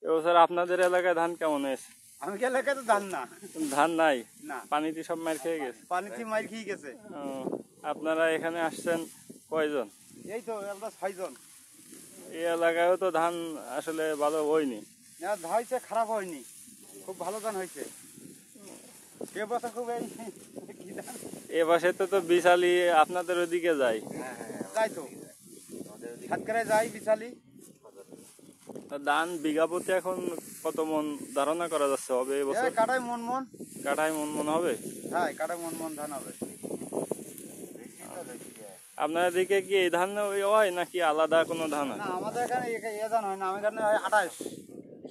এবছর আপনাদের এলাকায় ধান কেমন হয়েছে? আমি এলাকায় তো ধান না, ধান নাই, না পানিতে সব মার খেয়ে গেছে। পানিতে মার খেয়ে গেছে। আপনারা এখানে আসছেন কয়জন? এই তো আমরা 6 জন। এই এলাকায়ও তো ধান আসলে ভালো হয়নি। হয়েছে, খারাপ হয়নি, খুব ভালো ধান হয়েছে এবছর। খুব এ পাশে তো বিশালি আপনাদের ওদিকে যায়। তাই তো সাতক্ষীরায় যাই বিশালি। ধান বিঘা প্রতি এখন কত মন ধারণা করা যাচ্ছে হবে এবছর? কাটায় মন মন, কাঠায় মন মন হবে। হ্যাঁ কাটায় মন মন ধান হবে। আপনার দিকে কি এই ধান হয় নাকি আলাদা কোনো ধান হয়? না আমাদের এখানে এ ধান হয় না, আমার এখানে হয় 28,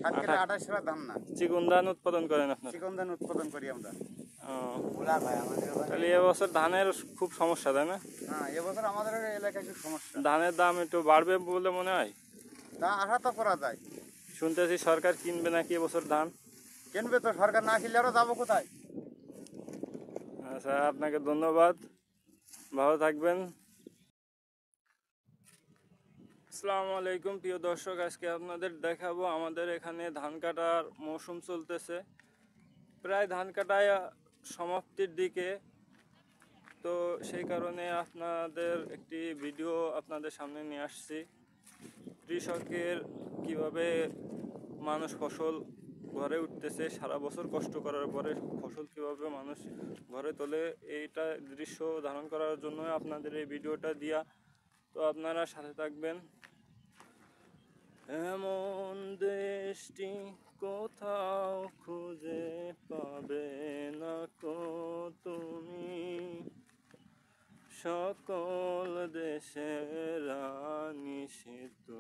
সাতক্ষীরা 28 সালের ধান না। চিকন ধান উৎপাদন করেন আপনার? চিকন ধান উৎপাদন করি আমরা। তাহলে এবছর ধানের খুব সমস্যা, তাই না? হ্যাঁ এবছর আমাদের এলাকায় খুব সমস্যা। ধানের দাম একটু বাড়বে বলে মনে হয়। তা আশা তো করা যায়। শুনতেছি সরকার কিনবে নাকি এবছর ধান। কিনবে তো, সরকার না কিনলে আরো যাবো কোথায়? আচ্ছা, আপনাকে ধন্যবাদ, ভালো থাকবেন। আসসালামু আলাইকুম প্রিয় দর্শক, আজকে আপনাদের দেখাবো আমাদের এখানে ধান কাটার মৌসুম চলতেছে, প্রায় ধান কাটায় সমাপ্তির দিকে। তো সেই কারণে আপনাদের একটি ভিডিও আপনাদের সামনে নিয়ে আসছি। কৃষকের কিভাবে মানুষ ফসল ঘরে উঠতেছে, সারা বছর কষ্ট করার পরে ফসল কিভাবে মানুষ ঘরে তোলে, এইটা দৃশ্য ধারণ করার জন্য আপনাদের এই ভিডিওটা দিয়া। তো আপনারা সাথে থাকবেন। এমন দেশটি কোথাও খুঁজে পাবে না কো তুমি, সকল দেশের রানী সেতু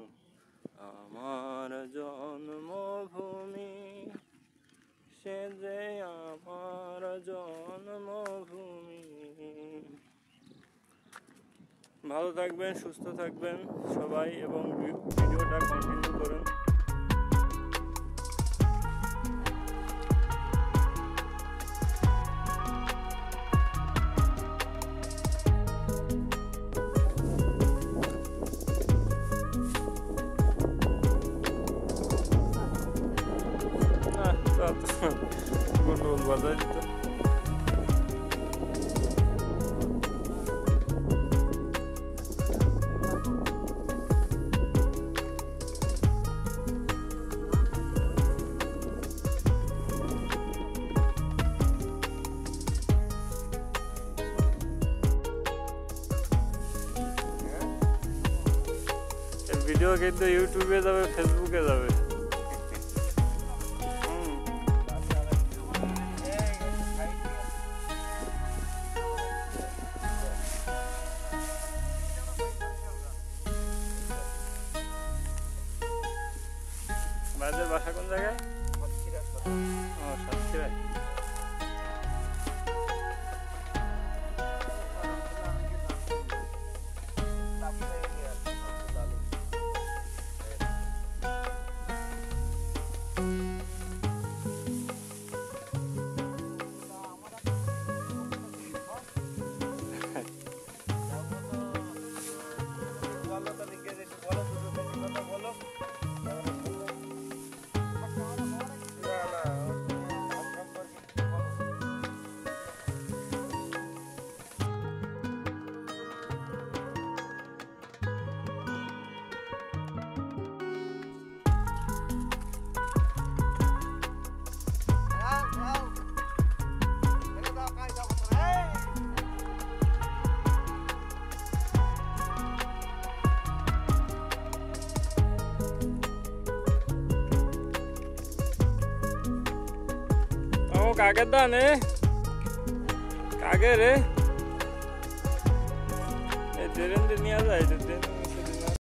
আমার জন্মভূমি, সে যে আমার জন্মভূমি। ভালো থাকবেন, সুস্থ থাকবেন সবাই এবং ভিডিওটা কন্টিনিউ করুন। গন্ডগোল বাজায় দিত। ভিডিও কিন্তু ইউটিউবে যাবে, ফেসবুকে যাবে। বাজার বাসা কোন জায়গায়? সাতক্ষীরায়। কাকের দান কাকে রে ট্রেন নিয়ে যায়।